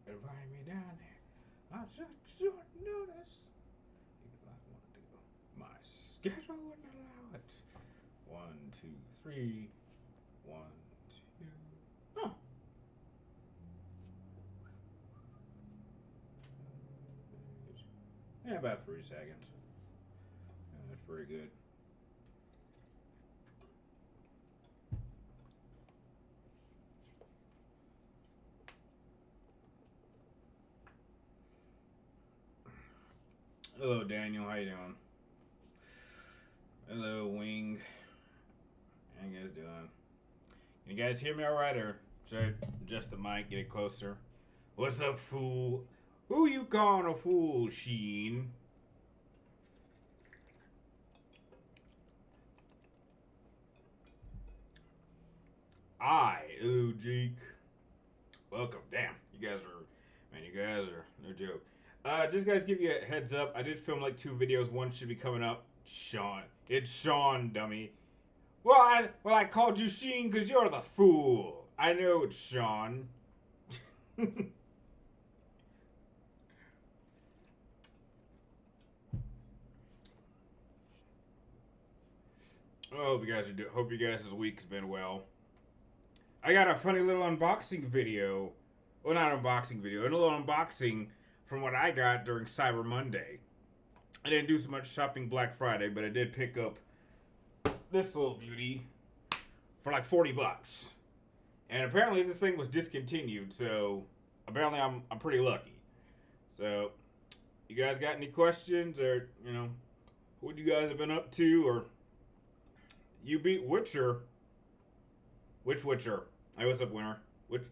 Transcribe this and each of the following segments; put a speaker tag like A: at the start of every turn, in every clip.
A: invite me down there. I just don't notice. Because I want to do. My schedule wouldn't allow it. 1, 2, 3. 1, 2. Oh. Yeah, about 3 seconds. Yeah, that's pretty good. Hello, Daniel. How you doing? Hello, Wing. How you guys doing? Can you guys hear me all right, or should I adjust the mic, get it closer? What's up, fool? Who you calling a fool, Sheen? Hello, Jake. Welcome. Damn, you guys are, man, you guys are no joke. Just guys, give you a heads up. I did film like 2 videos. One should be coming up. Sean, it's Sean, dummy. Well, I called you Sheen because you're the fool. I know it's Sean. Hope you guys' week's been well. I got a funny little unboxing video. Well, not unboxing video. A little unboxing from what I got during Cyber Monday. I didn't do so much shopping Black Friday, but I did pick up this little beauty for like $40. And apparently this thing was discontinued, so apparently I'm pretty lucky. So, you guys got any questions, or what you guys have been up to, or you beat Witcher? Which Witcher? Hey, what's up, winner? Which?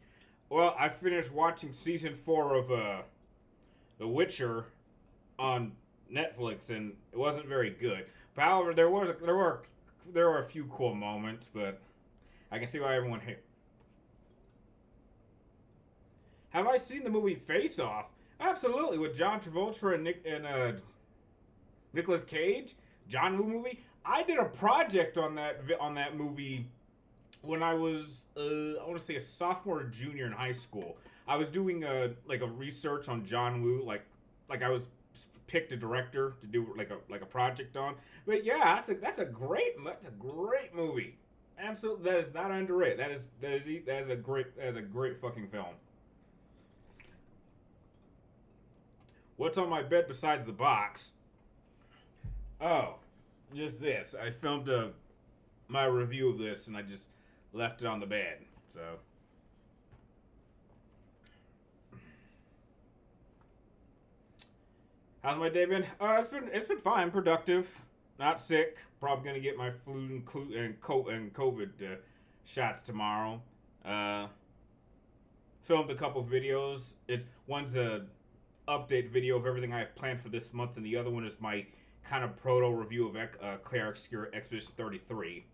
A: Well, I finished watching season 4 of The Witcher on Netflix, and it wasn't very good. But however, there were a few cool moments, but I can see why everyone hate. Have I seen the movie Face Off? Absolutely, with John Travolta and Nicolas Cage, John Woo movie. I did a project on that movie when I was I want to say a sophomore or junior in high school. I was doing a research on John Woo, like I was picked a director to do like a project on. But yeah, that's a great movie. Absolutely, that is not underrated. That is a great fucking film. What's on my bed besides the box? Oh, just this. I filmed my review of this, and I just left it on the bed. So, how's my day been? It's been fine, productive, not sick. Probably gonna get my flu and COVID shots tomorrow. Uh, Filmed a couple videos. One's a update video of everything I have planned for this month, and the other one is my kind of proto review of Claire Expedition 33.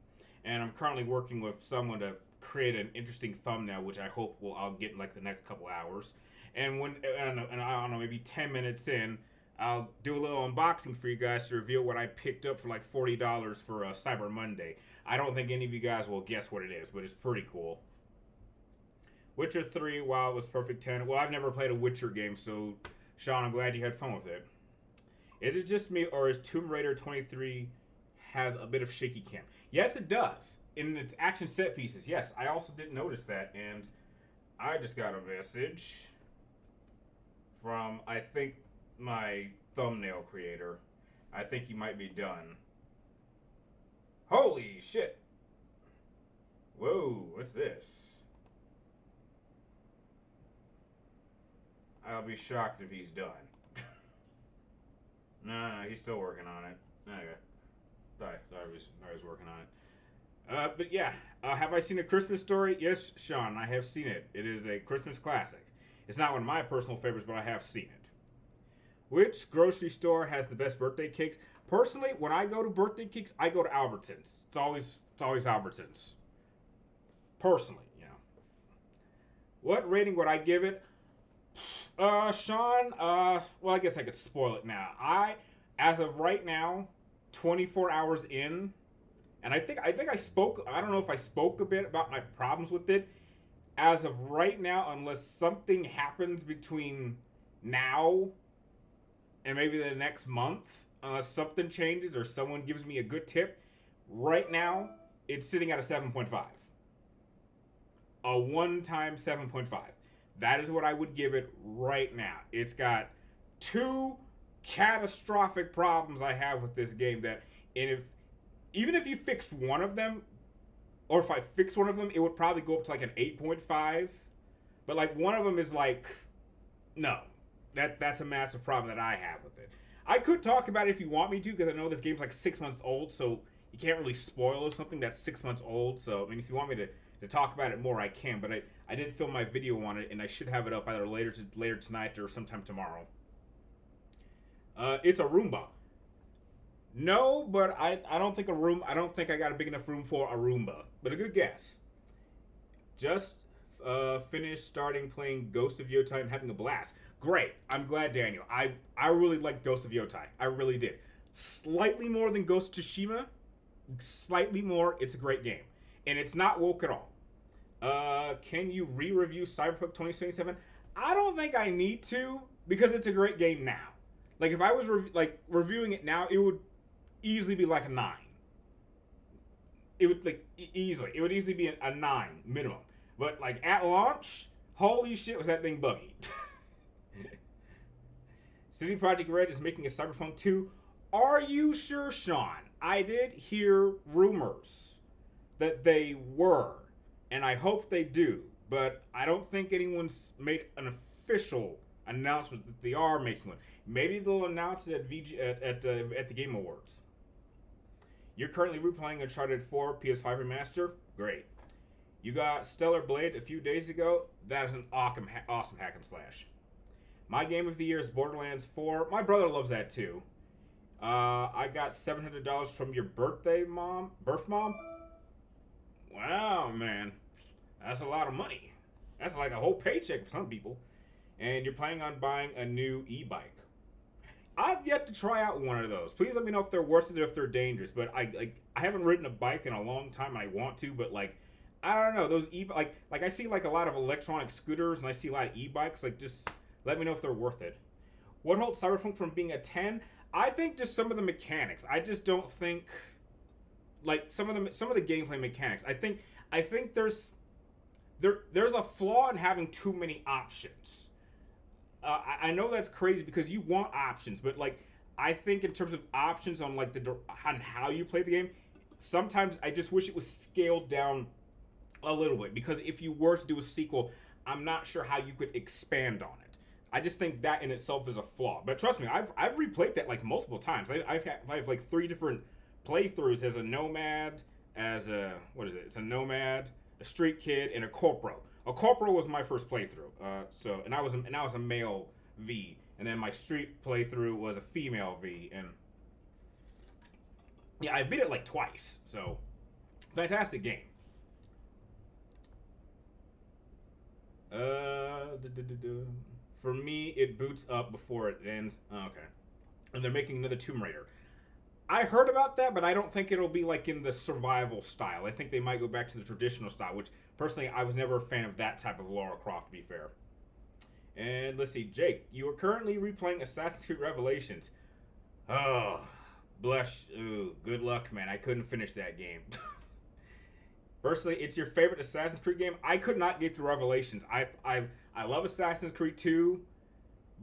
A: And I'm currently working with someone to create an interesting thumbnail, which I hope I'll get in like the next couple hours. And I don't know, maybe 10 minutes in, I'll do a little unboxing for you guys to reveal what I picked up for like $40 for Cyber Monday. I don't think any of you guys will guess what it is, but it's pretty cool. Witcher 3, wow, it was perfect 10. Well, I've never played a Witcher game, so Sean, I'm glad you had fun with it. Is it just me, or is Tomb Raider 23 has a bit of shaky cam? Yes, it does. In its action set pieces, yes. I also didn't notice that, and I just got a message from, I think, my thumbnail creator. I think he might be done. Holy shit. Whoa, what's this? I'll be shocked if he's done. No, he's still working on it. Okay. Sorry, he's working on it. But yeah, have I seen A Christmas Story? Yes, Sean, I have seen it. It is a Christmas classic. It's not one of my personal favorites, but I have seen it. Which grocery store has the best birthday cakes? Personally, when I go to birthday cakes, I go to Albertsons. It's always Albertsons. Personally, What rating would I give it? Sean, well, I guess I could spoil it now. As of right now, 24 hours in, and I think I spoke, I don't know if I spoke a bit about my problems with it. as of right now, unless something happens between now and maybe the next month, unless something changes or someone gives me a good tip, right now it's sitting at a 7.5. A one-time 7.5. That is what I would give it right now. It's got two catastrophic problems I have with this game that, and if even if you fixed one of them, or if I fixed one of them, it would probably go up to like an 8.5. But like one of them is like, no, that's a massive problem that I have with it. I could talk about it if you want me to, because I know this game's like 6 months old, so you can't really spoil something that's 6 months old. So I mean, if you want me to talk about it more, I can. But I did film my video on it, and I should have it up either later tonight or sometime tomorrow. It's a Roomba. No, but I don't think I don't think I got a big enough room for a Roomba. But a good guess. Just finished starting playing Ghost of Yotai and having a blast. Great. I'm glad, Daniel. I really liked Ghost of Yotai. I really did. Slightly more than Ghost of Tsushima. Slightly more. It's a great game. And it's not woke at all. Can you re-review Cyberpunk 2077? I don't think I need to, because it's a great game now. Like, if I was reviewing it now, it would easily be like a 9. It would easily. It would easily be a 9 minimum. But like at launch, holy shit, was that thing buggy. CD Projekt Red is making a Cyberpunk 2. Are you sure, Sean? I did hear rumors that they were, and I hope they do. But I don't think anyone's made an official announcement that they are making one. Maybe they'll announce it at the Game Awards. You're currently replaying Uncharted 4 PS5 remaster. Great. You got Stellar Blade a few days ago. That is an awesome hack and slash. My game of the year is Borderlands 4. My brother loves that too. I got $700 from your birth mom. Wow, man, that's a lot of money. That's like a whole paycheck for some people. And you're planning on buying a new e-bike. I've yet to try out one of those. Please let me know if they're worth it or if they're dangerous. But I haven't ridden a bike in a long time, and I want to. But like, I don't know, those like I see like a lot of electronic scooters, and I see a lot of e-bikes. Like, just let me know if they're worth it. What holds Cyberpunk from being a 10? I think just some of the mechanics. I just don't think like some of the gameplay mechanics. I think there's a flaw in having too many options. I know that's crazy because you want options, but like I think in terms of options on like on how you play the game, sometimes I just wish it was scaled down a little bit, because if you were to do a sequel, I'm not sure how you could expand on it. I just think that in itself is a flaw. But trust me, I've replayed that like multiple times. I have like 3 different playthroughs as a nomad, as a It's a nomad, a street kid, and a corporal. A corporal was my first playthrough. And I was a male V, and then my street playthrough was a female V, and yeah, I beat it like twice. So fantastic game. For me, it boots up before it ends. Oh, okay. And they're making another Tomb Raider. I heard about that, but I don't think it'll be like in the survival style. I think they might go back to the traditional style, which personally I was never a fan of that type of Lara Croft, to be fair. And let's see, Jake, you are currently replaying Assassin's Creed Revelations. Oh, blush. Ooh, good luck, man. I couldn't finish that game. Personally, it's your favorite Assassin's Creed game. I could not get through Revelations. I love Assassin's Creed 2.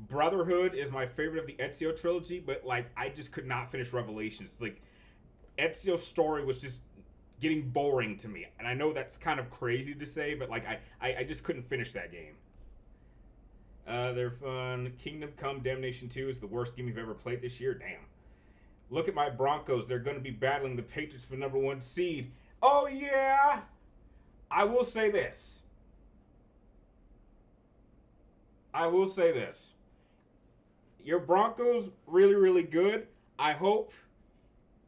A: Brotherhood is my favorite of the Ezio trilogy, but like I just could not finish Revelations. Like Ezio's story was just getting boring to me, and I know that's kind of crazy to say, but like I just couldn't finish that game. They're fun. Kingdom Come Damnation 2 is the worst game you've ever played this year. Damn. Look at my Broncos. They're going to be battling the Patriots for #1 seed. Oh yeah. I will say this. Your Broncos really, really good. I hope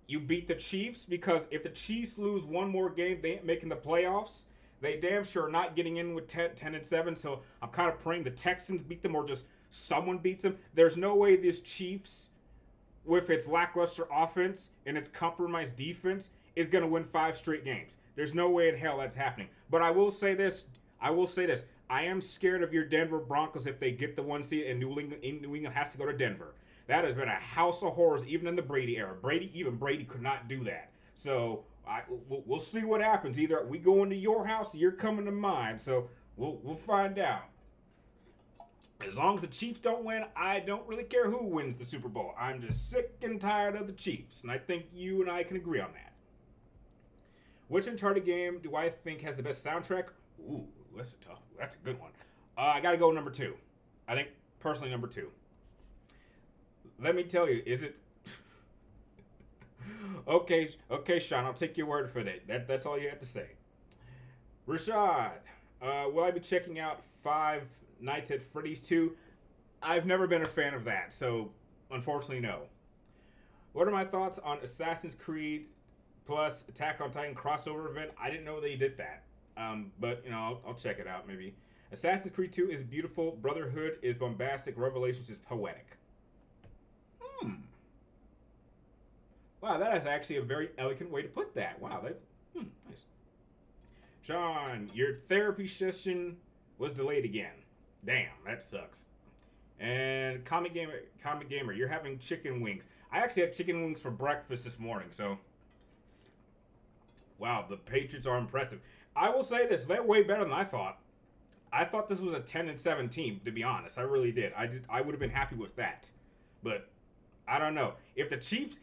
A: you beat the Chiefs, because if the Chiefs lose one more game, they ain't making the playoffs. They damn sure are not getting in with 10-7. So I'm kind of praying the Texans beat them, or just someone beats them. There's no way this Chiefs, with its lackluster offense and its compromised defense, is going to win 5 straight games. There's no way in hell that's happening. But I will say this. I will say this: I am scared of your Denver Broncos if they get the 1 seed and New England has to go to Denver. That has been a house of horrors, even in the Brady era. Even Brady could not do that. So we'll see what happens. Either we go into your house, or you're coming to mine. So we'll find out. As long as the Chiefs don't win, I don't really care who wins the Super Bowl. I'm just sick and tired of the Chiefs, and I think you and I can agree on that. Which Uncharted game do I think has the best soundtrack? Ooh, that's a good one. I gotta go number 2. I think personally number 2. Let me tell you, is it? Okay, Sean, I'll take your word for that. That's all you have to say. Rashad, will I be checking out Five Nights at Freddy's 2? I've never been a fan of that, so unfortunately, no. What are my thoughts on Assassin's Creed plus Attack on Titan crossover event? I didn't know they did that, but I'll check it out maybe. Assassin's Creed 2 is beautiful. Brotherhood is bombastic. Revelations is poetic. Wow, that is actually a very elegant way to put that. Wow, nice. Sean, your therapy session was delayed again. Damn, that sucks. And Comic Gamer, you're having chicken wings. I actually had chicken wings for breakfast this morning, so. Wow, the Patriots are impressive. I will say this, they're way better than I thought. I thought this was a 10-7 team, to be honest. I really did. I would have been happy with that. But I don't know. If the Chiefs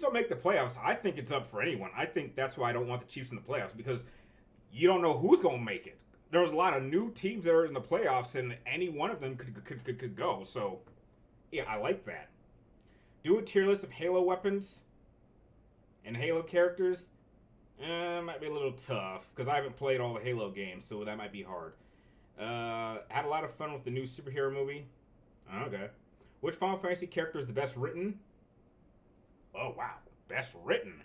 A: don't make the playoffs, I think it's up for anyone. I think that's why I don't want the Chiefs in the playoffs, because you don't know who's going to make it. There's a lot of new teams that are in the playoffs, and any one of them could go. So, yeah, I like that. Do a tier list of Halo weapons and Halo characters. Might be a little tough, because I haven't played all the Halo games, so that might be hard. Had a lot of fun with the new superhero movie. Okay. Which Final Fantasy character is the best written? Oh, wow. Best written.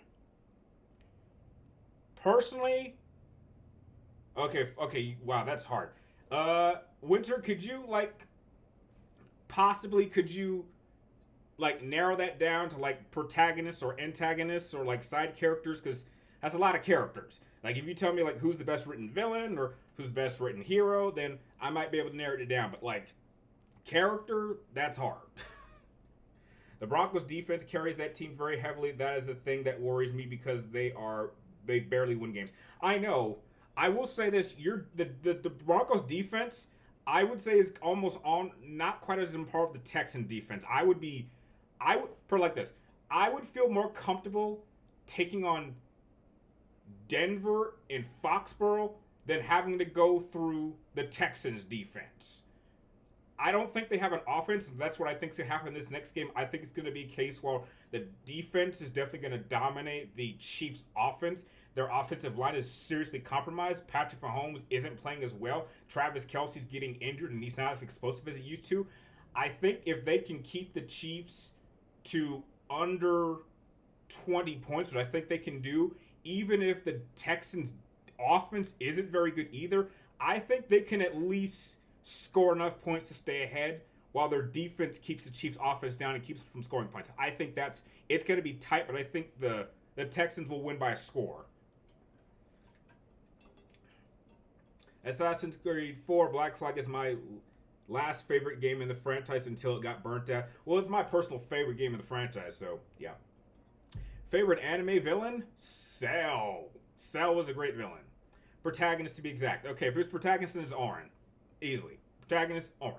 A: Personally, okay, wow, that's hard. Winter, could you, narrow that down to, protagonists or antagonists or, side characters? Because that's a lot of characters. If you tell me, who's the best written villain or who's the best written hero, then I might be able to narrow it down. But, character, that's hard. The Broncos defense carries that team very heavily. That is the thing that worries me, because they barely win games. I know. I will say this: the Broncos defense, I would say, is almost not quite as in par with the Texan defense. I would feel more comfortable taking on Denver and Foxborough than having to go through the Texans defense. I don't think they have an offense. That's what I think is going to happen in this next game. I think it's going to be a case where the defense is definitely going to dominate the Chiefs' offense. Their offensive line is seriously compromised. Patrick Mahomes isn't playing as well. Travis Kelce's getting injured, and he's not as explosive as he used to. I think if they can keep the Chiefs to under 20 points, which I think they can do, even if the Texans' offense isn't very good either, I think they can at least score enough points to stay ahead while their defense keeps the Chiefs' offense down and keeps them from scoring points. I think it's going to be tight, but I think the Texans will win by a score. Assassin's Creed 4 Black Flag is my last favorite game in the franchise until it got burnt out. Well, it's my personal favorite game in the franchise, so yeah. Favorite anime villain? Cell. Cell was a great villain. Protagonist, to be exact. Okay, if it was protagonist, then it's Auron. Easily. Protagonist, Auron.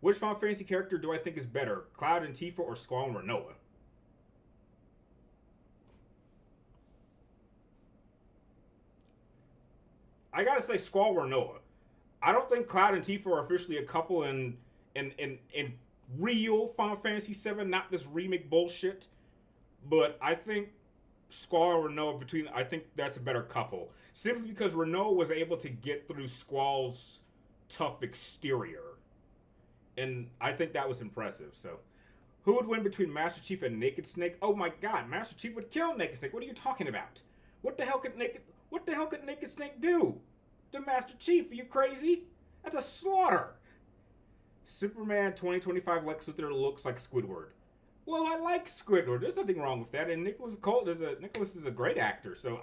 A: Which Final Fantasy character do I think is better? Cloud and Tifa or Squall and Rinoa? I gotta say Squall or Rinoa. I don't think Cloud and Tifa are officially a couple in real Final Fantasy VII, not this remake bullshit. But I think Squall and Rinoa, I think that's a better couple. Simply because Rinoa was able to get through Squall's tough exterior. And I think that was impressive. So, who would win between Master Chief and Naked Snake? Oh my god, Master Chief would kill Naked Snake. What are you talking about? What the hell could Naked Snake do to Master Chief? Are you crazy? That's a slaughter. Superman 2025 Lex Luthor looks like Squidward. Well, I like Squidward. There's nothing wrong with that. And Nicholas is a great actor. So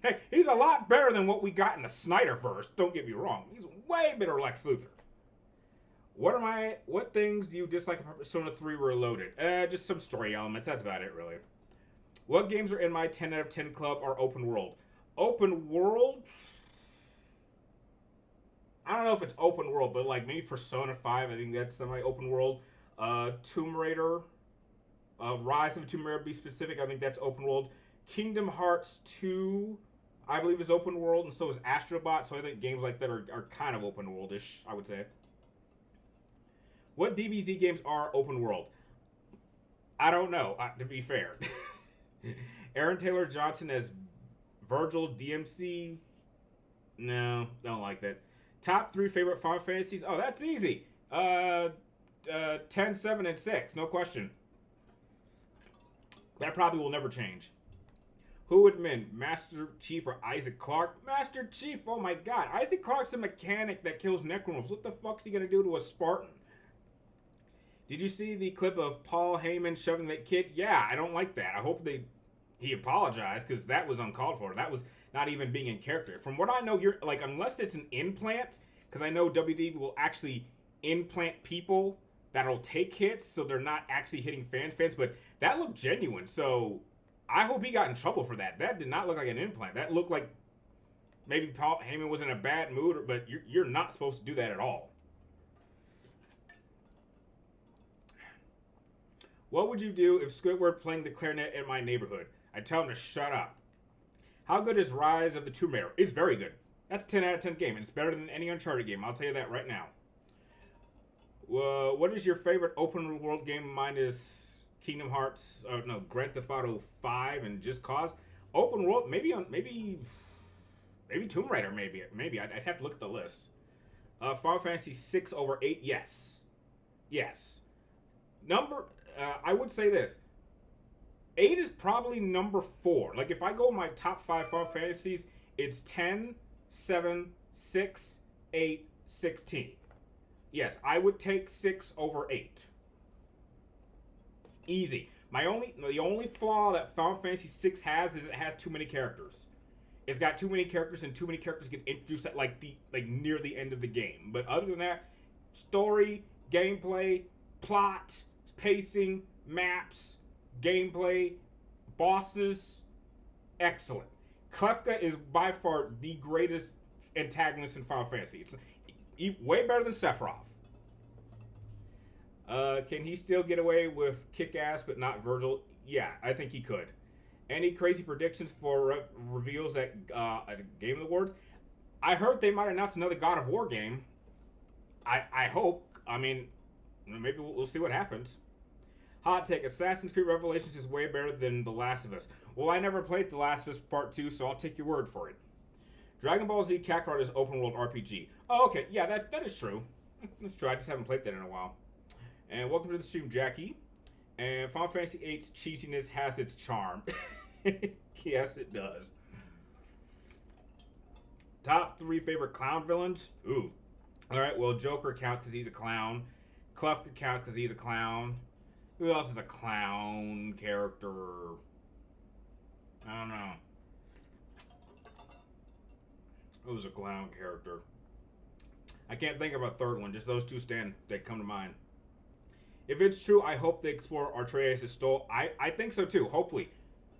A: Heck, he's a lot better than what we got in the Snyderverse. Don't get me wrong. He's way better Lex Luthor. What things do you dislike about Persona 3 Reloaded? Just some story elements. That's about it, really. What games are in my 10 out of 10 club are open world? Open world? I don't know if it's open world, but like maybe Persona 5. I think that's semi-open world. Tomb Raider. Rise of Tomb Raider, to be specific. I think that's open world. Kingdom Hearts 2, I believe, is open world, and so is Astrobot. So I think games like that are kind of open world-ish, I would say. What DBZ games are open world? I don't know, to be fair. Aaron Taylor Johnson as Virgil DMC? No, don't like that. Top 3 favorite Final Fantasies? Oh, that's easy. 10, 7, and 6, no question. That probably will never change. Who would win, Master Chief or Isaac Clarke? Master Chief, oh my god. Isaac Clarke's a mechanic that kills Necromorphs. What the fuck's he gonna do to a Spartan? Did you see the clip of Paul Heyman shoving that kid? Yeah, I don't like that. I hope he apologized, because that was uncalled for. That was not even being in character. From what I know, you're like, unless it's an implant, because I know WWE will actually implant people that'll take hits, so they're not actually hitting fans, but that looked genuine. So I hope he got in trouble for that. That did not look like an implant. That looked like maybe Paul Heyman was in a bad mood, but you're not supposed to do that at all. What would you do if Squidward playing the clarinet in my neighborhood? I'd tell him to shut up. How good is Rise of the Tomb Raider? It's very good. That's a 10 out of 10 game. It's better than any Uncharted game. I'll tell you that right now. What is your favorite open world game? Mine is Kingdom Hearts. Grand Theft Auto 5 and Just Cause. Open world, maybe Tomb Raider. Maybe I'd have to look at the list. Final Fantasy 6 over 8. Yes. I would say this. 8 is probably number 4. Like, if I go my top 5 Final Fantasies, it's 10, 7, 6, 8, 16. Yes, I would take 6 over 8. Easy. The only flaw that Final Fantasy 6 has is it has too many characters. It's got too many characters, and too many characters get introduced at near the end of the game. But other than that, story, gameplay, plot, pacing, maps, gameplay, bosses, excellent. Kefka is by far the greatest antagonist in Final Fantasy. It's way better than Sephiroth. Can he still get away with Kick-Ass but not Virgil? Yeah, I think he could. Any crazy predictions for reveals at Game Awards? I heard they might announce another God of War game. I hope. I mean, maybe we'll see what happens. Hot take, Assassin's Creed Revelations is way better than The Last of Us. Well, I never played The Last of Us Part 2, so I'll take your word for it. Dragon Ball Z Kakarot is open world RPG. Oh, okay. Yeah, that is true. That's true. I just haven't played that in a while. And welcome to the stream, Jackie. And Final Fantasy VIII's cheesiness has its charm. Yes, it does. Top 3 favorite clown villains? Ooh. Alright, well, Joker counts because he's a clown. Klefka counts because he's a clown. Who else is a clown character? I don't know. Who's a clown character? I can't think of a third one. Just those two that come to mind. If it's true, I hope they explore Atreus' stole. I think so too, hopefully.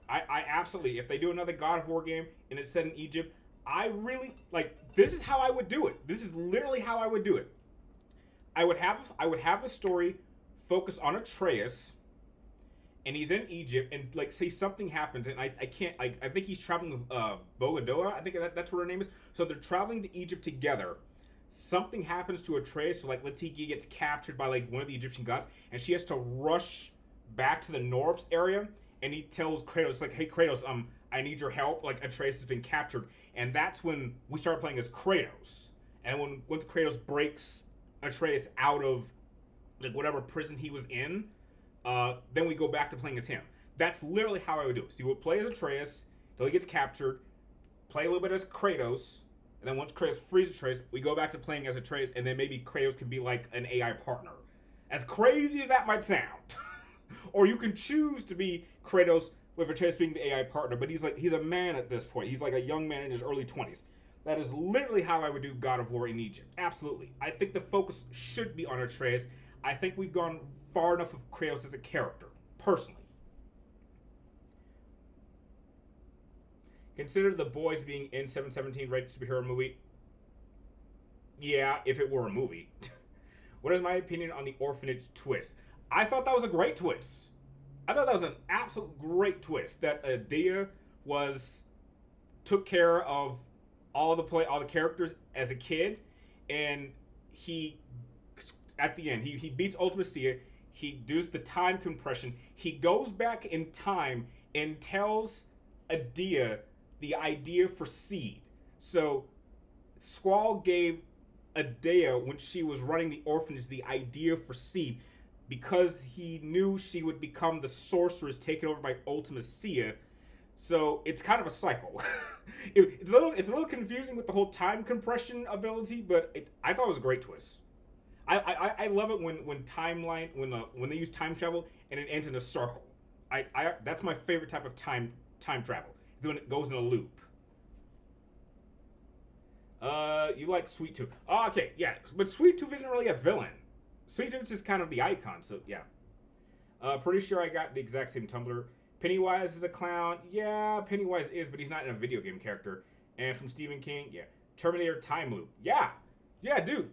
A: I absolutely, if they do another God of War game and it's set in Egypt, I really, this is how I would do it. This is literally how I would do it. I would have the story focus on Atreus, and he's in Egypt, and say something happens, and I think he's traveling with Bogadoa. I think that's what her name is. So they're traveling to Egypt together. Something happens to Atreus, so let's say he gets captured by one of the Egyptian gods, and she has to rush back to the Norse area, and he tells Kratos, hey Kratos, I need your help, Atreus has been captured. And that's when we start playing as Kratos. And once Kratos breaks Atreus out of whatever prison he was in, then we go back to playing as him. That's literally how I would do it. So you would play as Atreus till he gets captured, play a little bit as Kratos, and then once Kratos frees Atreus, we go back to playing as Atreus, and then maybe Kratos can be an AI partner. As crazy as that might sound. Or you can choose to be Kratos with Atreus being the AI partner, but he's a man at this point. He's like a young man in his early 20s. That is literally how I would do God of War in Egypt. Absolutely. I think the focus should be on Atreus. I think we've gone far enough of Kratos as a character, personally. Consider The Boys being in 717 rated superhero movie. Yeah, if it were a movie. What is my opinion on the orphanage twist? I thought that was a great twist. I thought that was an absolute great twist. That Adia took care of all the characters as a kid, and he at the end he beats Ultimacia. He does the time compression. He goes back in time and tells Adia the idea for Seed. So Squall gave Adia, when she was running the orphanage, the idea for Seed, because he knew she would become the sorceress taken over by Ultimacia. So it's kind of a cycle. It's a little confusing with the whole time compression ability, but I thought it was a great twist. I love it when they use time travel and it ends in a circle. That's my favorite type of time travel. It's when it goes in a loop. You like Sweet Tooth? Oh, okay, yeah, but Sweet Tooth isn't really a villain. Sweet Tooth is kind of the icon, so yeah. Pretty sure I got the exact same Tumblr. Pennywise is a clown. Yeah, Pennywise is, but he's not in a video game character. And from Stephen King, yeah. Terminator Time Loop. Yeah, dude.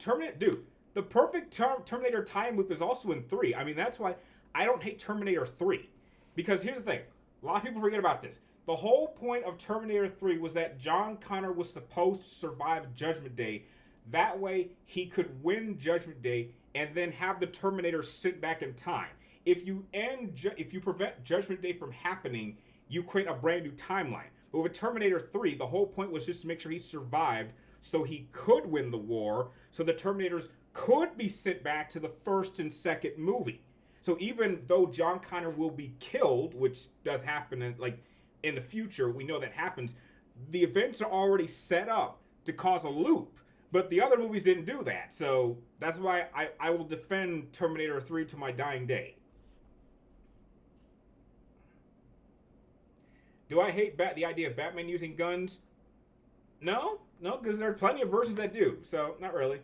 A: The perfect Terminator Time Loop is also in 3. I mean, that's why I don't hate Terminator 3. Because here's the thing. A lot of people forget about this. The whole point of Terminator 3 was that John Connor was supposed to survive Judgment Day. That way, he could win Judgment Day and then have the Terminator sent back in time. If you prevent Judgment Day from happening, you create a brand new timeline. But with Terminator 3, the whole point was just to make sure he survived so he could win the war, so the Terminators could be sent back to the first and second movie. So even though John Connor will be killed, which does happen in the future, we know that happens, the events are already set up to cause a loop. But the other movies didn't do that. So that's why I will defend Terminator 3 to my dying day. Do I hate the idea of Batman using guns? No, because there are plenty of versions that do. So not really.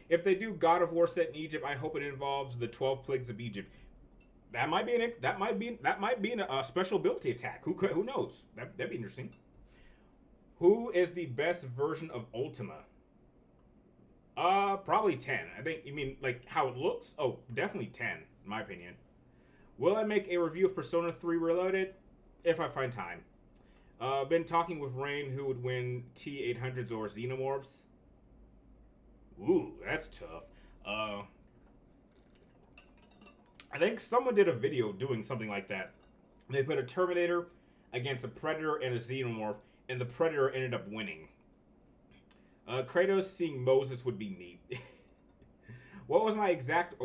A: If they do God of War set in Egypt, I hope it involves the 12 plagues of Egypt. That might be a special ability attack. Who knows? That'd be interesting. Who is the best version of Ultima? Probably 10. I think you mean like how it looks? Oh, definitely 10, in my opinion. Will I make a review of Persona 3 Reloaded? If I find time. Been talking with Rain who would win T-800s or Xenomorphs. Ooh, that's tough. I think someone did a video doing something like that. They put a Terminator against a Predator and a Xenomorph, and the Predator ended up winning. Kratos seeing Moses would be neat. What was my exact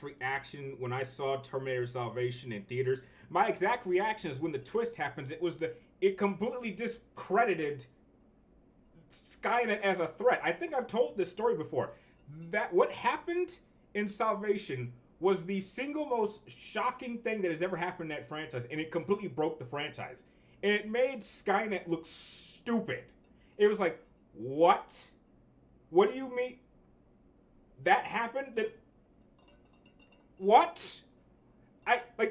A: reaction when I saw Terminator Salvation in theaters? My exact reaction is when the twist happens, it completely discredited Skynet as a threat. I think I've told this story before. That what happened in Salvation was the single most shocking thing that has ever happened in that franchise, and it completely broke the franchise. And it made Skynet look stupid. It was like, what? What do you mean? That happened? What?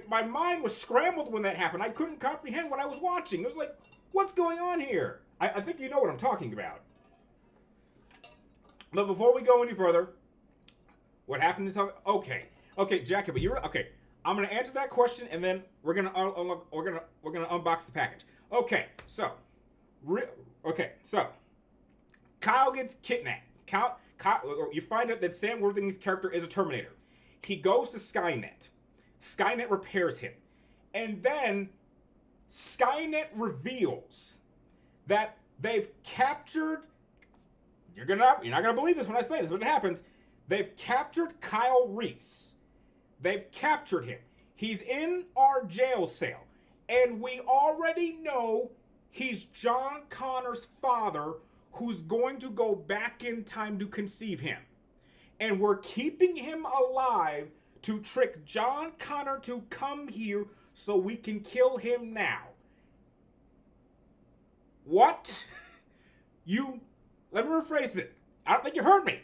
A: My mind was scrambled when that happened. I couldn't comprehend what I was watching. It was like, what's going on here? I think you know what I'm talking about. But before we go any further, what happened is okay, Jackie, but you're okay. I'm gonna answer that question, and then we're gonna unbox the package. Okay, so Kyle gets kidnapped. Kyle, you find out that Sam Worthington's character is a Terminator. He goes to Skynet. Skynet repairs him, and then Skynet reveals that they've captured. You're not gonna believe this when I say this, but it happens. They've captured Kyle Reese. They've captured him. He's in our jail cell, and we already know he's John Connor's father, who's going to go back in time to conceive him. And we're keeping him alive to trick John Connor to come here so we can kill him now. What? Let me rephrase it. I don't think you heard me.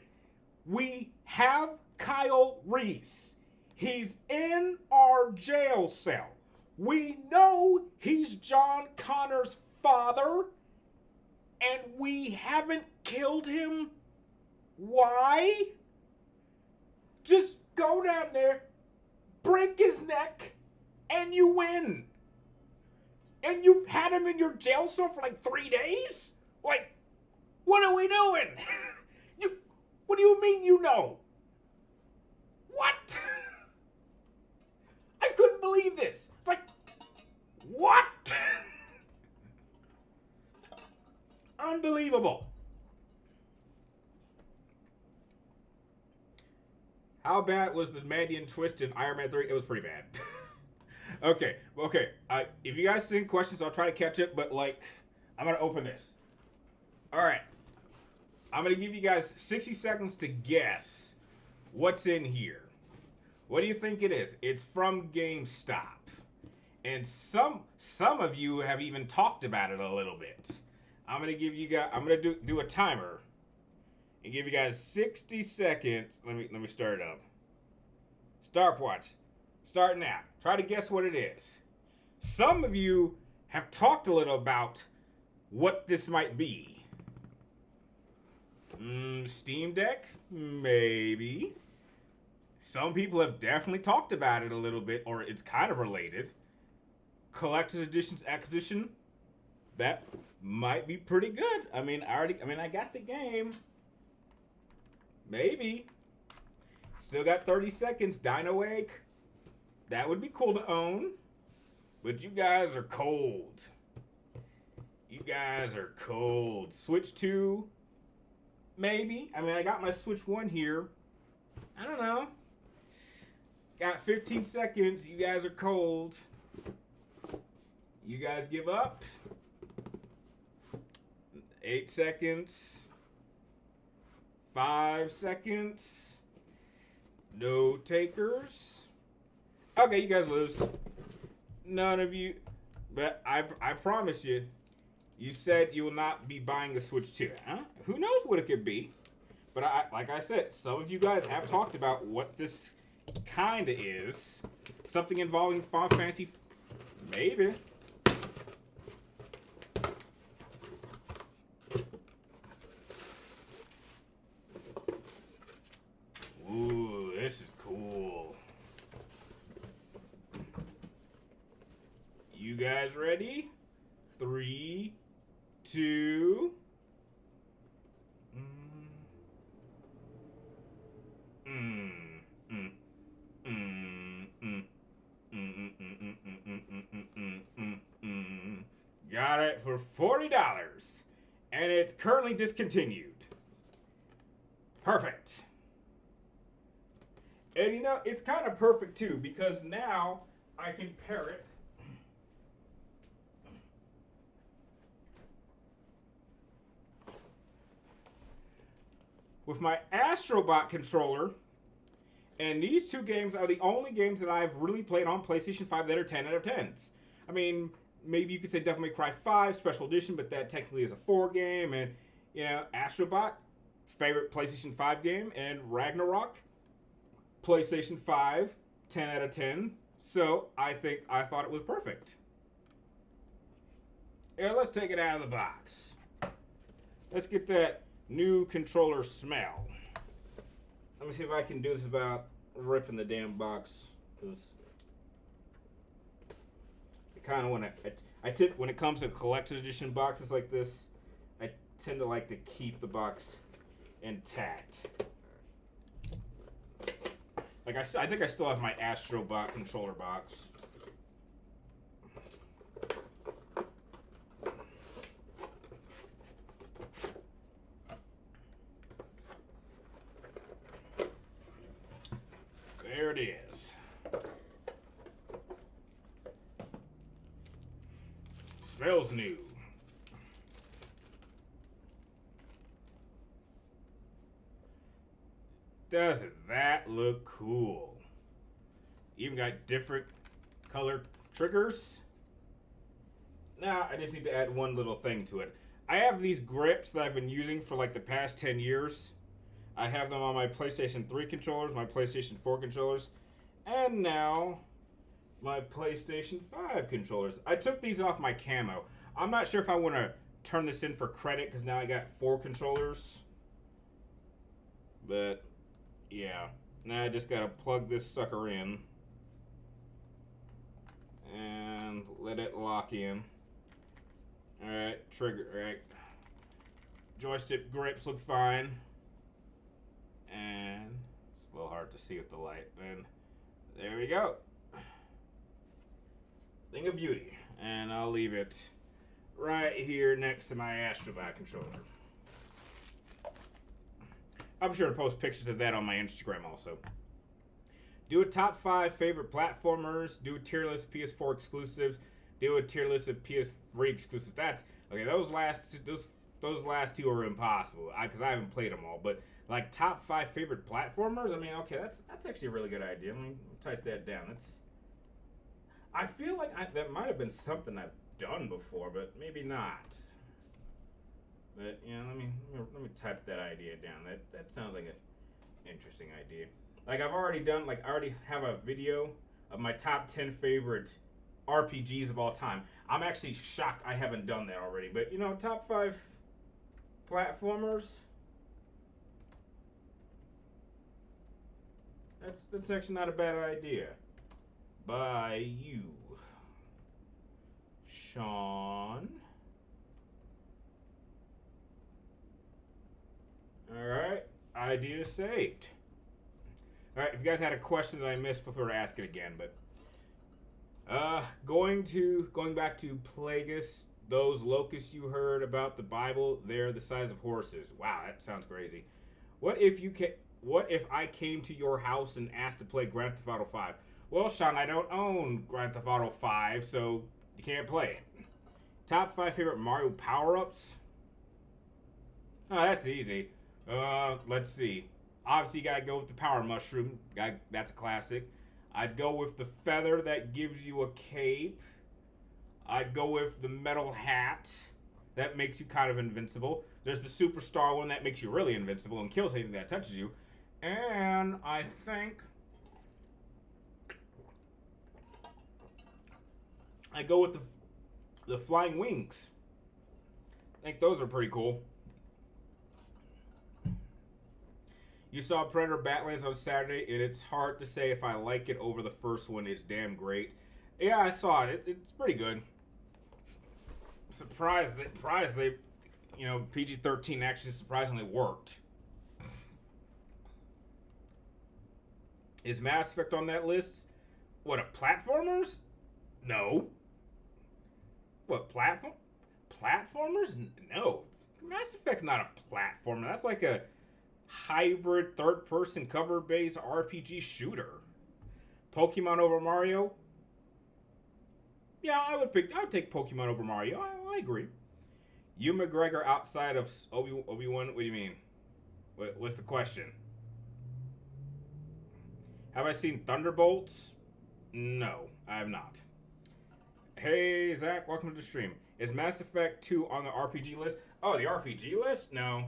A: We have Kyle Reese. He's in our jail cell. We know he's John Connor's father, and we haven't killed him. Why? Just go down there, break his neck, and you win. And you've had him in your jail cell for like 3 days? Like, what are we doing? What do you mean you know? What? I couldn't believe this. It's like, what? Unbelievable. How bad was the Mandian twist in Iron Man 3? It was pretty bad. Okay. If you guys send questions, I'll try to catch it, but like, I'm going to open this. All right. I'm going to give you guys 60 seconds to guess what's in here. What do you think it is? It's from GameStop. And some of you have even talked about it a little bit. I'm going to do a timer and give you guys 60 seconds. Let me start it up. Stopwatch. Start now. Try to guess what it is. Some of you have talked a little about what this might be. Steam Deck? Maybe. Some people have definitely talked about it a little bit, or it's kind of related. Collector's Edition's acquisition? That might be pretty good. I got the game. Maybe. Still got 30 seconds. Dino Wake. That would be cool to own. But you guys are cold. Switch 2. Maybe. I got my Switch 1 here. I don't know. Got 15 seconds. You guys are cold. You guys give up. 8 seconds. 5 seconds. No takers. Okay, you guys lose. None of you. But I promise you, you said you will not be buying the Switch 2. Huh? Who knows what it could be? But like I said, some of you guys have talked about what this kind of is. Something involving Final Fantasy. Maybe. Ooh, this is cool. You guys ready? 3, 2. Got it for $40. And it's currently discontinued. Perfect. And you know, it's kind of perfect too, because now I can pair it with my Astrobot controller. And these two games are the only games that I've really played on PlayStation 5 that are 10 out of 10s. I mean, maybe you could say Devil May Cry 5 Special Edition, but that technically is a 4 game. And, you know, Astrobot, favorite PlayStation 5 game. And Ragnarok, PlayStation 5, 10 out of 10. So I thought it was perfect. Yeah, let's take it out of the box. Let's get that new controller smell. Let me see if I can do this without ripping the damn box, because I kind of want to. When it comes to collector's edition boxes like this, I tend to like to keep the box intact. Like I think I still have my Astrobot controller box. There it is. Smells new. Doesn't that look cool? Even got different color triggers. Now I just need to add one little thing to it. I have these grips that I've been using for like the past 10 years. I have them on my PlayStation 3 controllers, my PlayStation 4 controllers, and now my PlayStation 5 controllers. I took these off my camo. I'm not sure if I want to turn this in for credit because now I got 4 controllers. But yeah, now I just gotta plug this sucker in and let it lock in. Alright, trigger, alright. Joystick grips look fine. And it's a little hard to see with the light. And there we go. Thing of beauty. And I'll leave it right here next to my Astrobot controller. I'm sure to post pictures of that on my Instagram also. Do a top 5 favorite platformers. Do a tier list of PS4 exclusives. Do a tier list of PS3 exclusives. That's okay. Those last two are impossible because I haven't played them all. But like top 5 favorite platformers. I mean, okay, that's actually a really good idea. Let me type that down. I feel like that might have been something I've done before, but maybe not. But you know, let me type that idea down. That sounds like an interesting idea. Like I've already done. Like I already have a video of my top 10 favorite RPGs of all time. I'm actually shocked I haven't done that already. But you know, top 5 platformers. That's actually not a bad idea. By you, Sean. Alright, idea saved. Alright, if you guys had a question that I missed, feel free to ask it again, but going back to Plagueis, those locusts you heard about the Bible, they're the size of horses. Wow, that sounds crazy. What if I came to your house and asked to play Grand Theft Auto 5? Well, Sean, I don't own Grand Theft Auto 5, so you can't play it. Top 5 favorite Mario power-ups? Oh, that's easy. Let's see. Obviously, you gotta go with the power mushroom. That's a classic. I'd go with the feather that gives you a cape. I'd go with the metal hat. That makes you kind of invincible. There's the superstar one that makes you really invincible and kills anything that touches you. And I think I go with the flying wings. I think those are pretty cool. You saw Predator Badlands on Saturday, and it's hard to say if I like it over the first one. It's damn great. Yeah, I saw it. It's pretty good. Surprised they, you know, PG-13 actually surprisingly worked. Is Mass Effect on that list? What, of platformers? No. What, platformers? No. Mass Effect's not a platformer. That's like a hybrid third-person cover-based RPG shooter. Pokemon over Mario? Yeah, I'd take Pokemon over Mario. I agree. Ewan McGregor outside of Obi-Wan? What do you mean? What's the question? Have I seen Thunderbolts? No, I have not. Hey, Zach, welcome to the stream. Is Mass Effect 2 on the RPG list? Oh, the RPG list? No.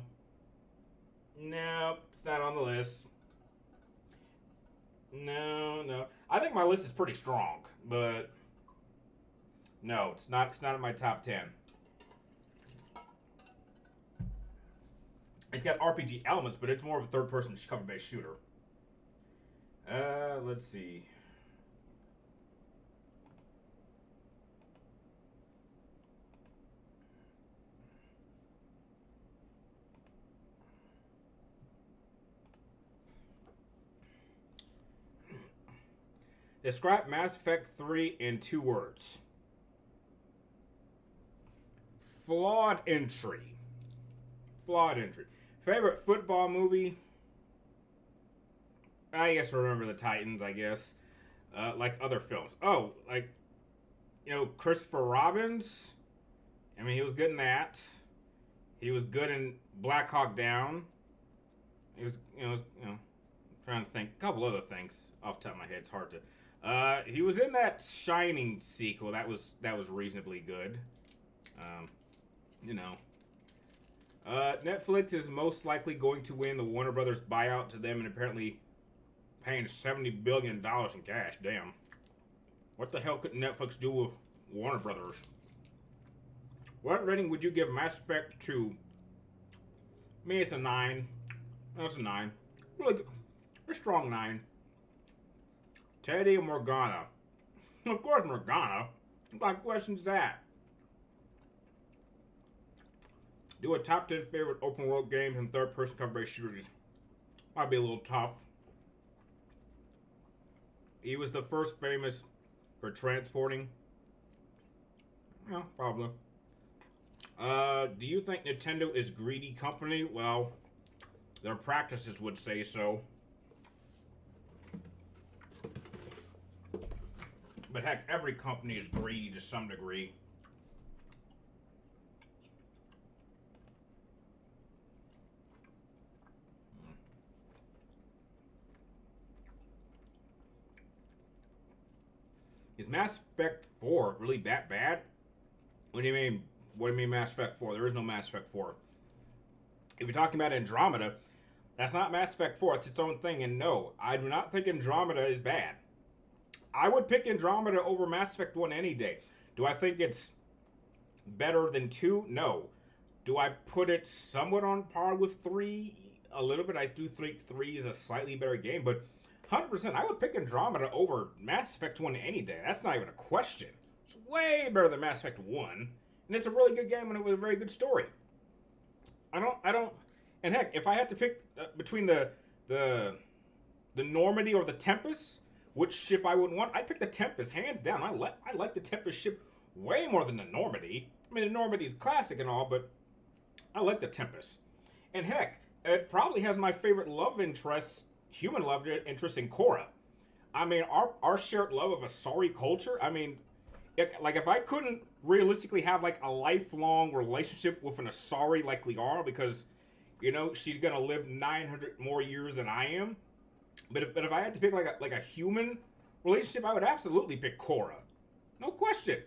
A: No, it's not on the list. No. I think my list is pretty strong, but no, it's not. It's not in my top 10. It's got RPG elements, but it's more of a third-person cover-based shooter. Let's see. Describe Mass Effect 3 in 2 words. Flawed entry. Favorite football movie? I guess Remember the Titans, I guess. Like other films. Oh, like, you know, Christopher Robbins? I mean, he was good in that. He was good in Black Hawk Down. He was, trying to think. A couple other things off the top of my head. It's hard to. He was in that Shining sequel. That was reasonably good. Um, you know. Netflix is most likely going to win the Warner Brothers buyout to them and apparently paying $70 billion in cash. Damn. What the hell could Netflix do with Warner Brothers? What rating would you give Mass Effect 2? Me, it's a 9. No, it's a 9. Really good. A strong 9. Teddy or Morgana? Of course, Morgana. What kind of question is that? Do a top 10 favorite open world games and third person cover based shooters. Might be a little tough. He was the first famous for transporting. Yeah, probably. Do you think Nintendo is greedy company? Well, their practices would say so. But heck, every company is greedy to some degree. Is Mass Effect 4 really that bad? What do you mean? What do you mean Mass Effect 4? There is no Mass Effect 4. If you're talking about Andromeda, that's not Mass Effect 4. It's its own thing. And no, I do not think Andromeda is bad. I would pick Andromeda over Mass Effect 1 any day. Do I think it's better than 2? No. Do I put it somewhat on par with 3? A little bit. I do think 3 is a slightly better game, but 100%, I would pick Andromeda over Mass Effect 1 any day. That's not even a question. It's way better than Mass Effect 1, and it's a really good game and it was a very good story. I don't, and heck, if I had to pick between the Normandy or the Tempest, which ship I would want, I'd pick the Tempest, hands down. I like the Tempest ship way more than the Normandy. I mean, the Normandy's classic and all, but I like the Tempest. And heck, it probably has my favorite love interest, human love interest in Cora. I mean, our shared love of Asari culture, I mean, if I couldn't realistically have like a lifelong relationship with an Asari like Liara, because, you know, she's gonna live 900 more years than I am, but if I had to pick like a human relationship, I would absolutely pick Cora, no question.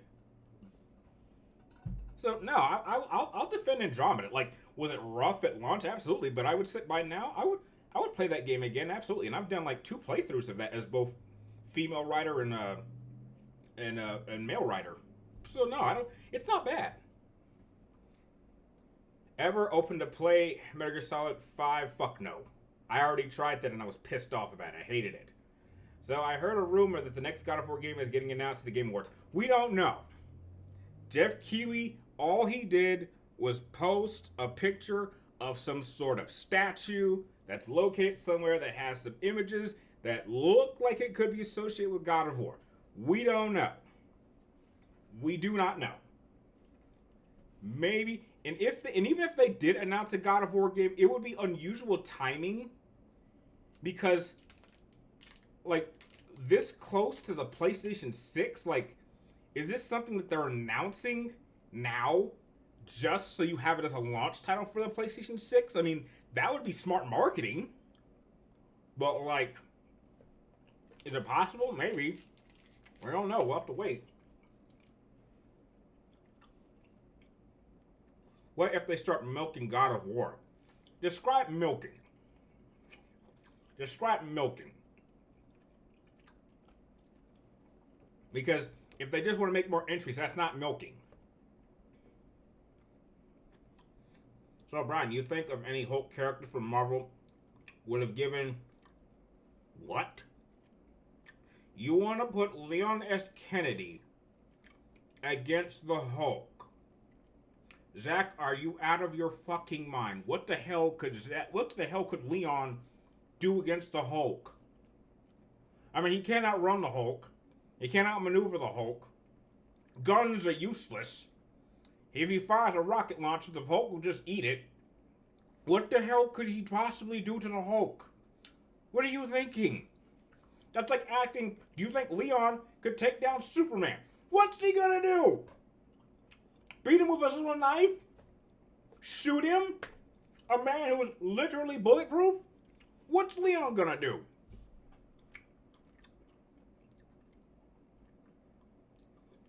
A: So no, I'll defend Andromeda. Like, was it rough at launch? Absolutely, but I would say by now I would play that game again, absolutely. And I've done like 2 playthroughs of that as both female writer and male writer. So no, I don't. It's not bad. Ever open to play Metal Gear Solid 5? Fuck no. I already tried that and I was pissed off about it. I hated it. So I heard a rumor that the next God of War game is getting announced at the Game Awards. We don't know. Jeff Keighley, all he did was post a picture of some sort of statue that's located somewhere that has some images that look like it could be associated with God of War. We don't know. We do not know. Maybe, and even if they did announce a God of War game, it would be unusual timing because, like, this close to the PlayStation 6, like, is this something that they're announcing now just so you have it as a launch title for the PlayStation 6? I mean, that would be smart marketing. But, like, is it possible? Maybe. We don't know. We'll have to wait. What if they start milking God of War? Describe milking. Describe milking. Because if they just want to make more entries, that's not milking. So, Brian, you think of any Hulk characters from Marvel would have given what? You want to put Leon S. Kennedy against the Hulk. Zach, are you out of your fucking mind? What the hell could Leon do against the Hulk? I mean, he can't outrun the Hulk. He can't outmaneuver the Hulk. Guns are useless. If he fires a rocket launcher, the Hulk will just eat it. What the hell could he possibly do to the Hulk? What are you thinking? That's like acting. Do you think Leon could take down Superman? What's he gonna do? Beat him with a little knife? Shoot him? A man who is literally bulletproof? What's Leon gonna do?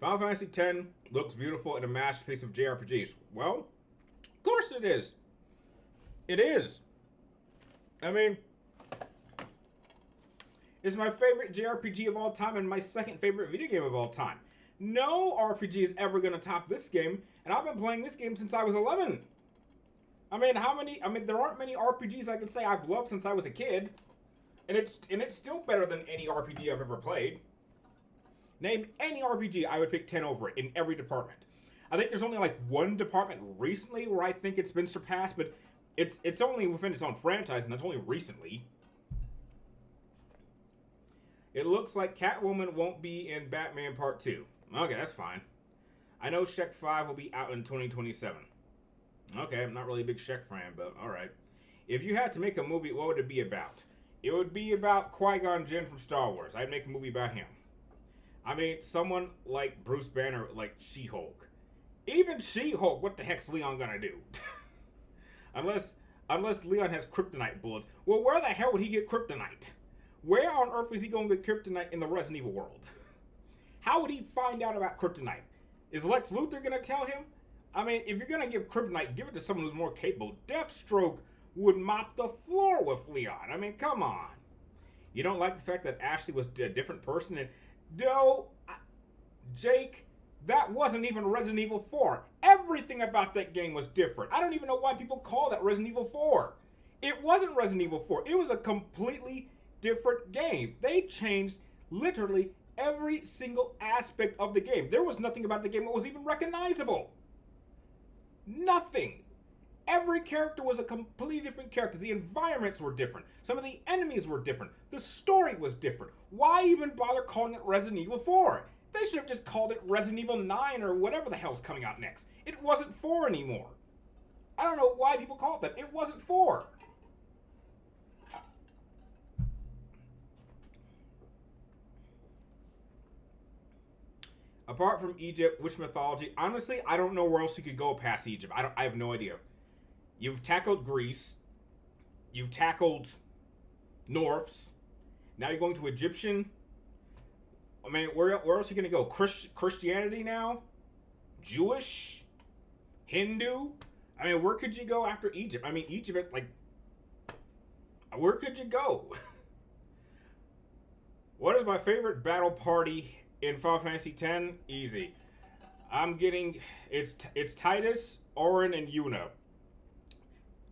A: Final Fantasy X looks beautiful and a masterpiece of JRPGs. Well, of course it is. It is. I mean, it's my favorite JRPG of all time and my second favorite video game of all time. No RPG is ever going to top this game, and I've been playing this game since I was 11. I mean, there aren't many RPGs I can say I've loved since I was a kid, and it's still better than any RPG I've ever played. Name any RPG, I would pick 10 over it in every department. I think there's only like one department recently where I think it's been surpassed, but it's only within its own franchise, and that's only recently. It looks like Catwoman won't be in Batman Part 2. Okay, that's fine. I know Shrek 5 will be out in 2027. Okay, I'm not really a big Shrek fan, but alright. If you had to make a movie, what would it be about? It would be about Qui-Gon Jinn from Star Wars. I'd make a movie about him. I mean, someone like Bruce Banner, like She-Hulk. Even She-Hulk, what the heck's Leon gonna do? Unless Leon has kryptonite bullets. Well, where the hell would he get kryptonite? Where on earth is he going to get kryptonite in the Resident Evil world? How would he find out about kryptonite? Is Lex Luthor gonna tell him? I mean, if you're gonna give kryptonite, give it to someone who's more capable. Deathstroke would mop the floor with Leon. I mean, come on. You don't like the fact that Ashley was a different person? And Jake, that wasn't even Resident Evil 4. Everything about that game was different. I don't even know why people call that Resident Evil 4. It wasn't Resident Evil 4. It was a completely different game. They changed literally every single aspect of the game. There was nothing about the game that was even recognizable. Nothing. Every character was a completely different character. The environments were different. Some of the enemies were different. The story was different. Why even bother calling it Resident Evil 4? They should have just called it Resident Evil 9 or whatever the hell's coming out next. It wasn't 4 anymore. I don't know why people call it that. It wasn't 4. Apart from Egypt, which mythology? Honestly, I don't know where else you could go past Egypt. I have no idea. You've tackled Greece. You've tackled Norse. Now you're going to Egyptian. I mean, where else are you going to go? Christianity now? Jewish? Hindu? I mean, where could you go after Egypt? I mean, Egypt, like, where could you go? What is my favorite battle party in Final Fantasy X? Easy. I'm getting, it's Tidus, Auron, and Yuna.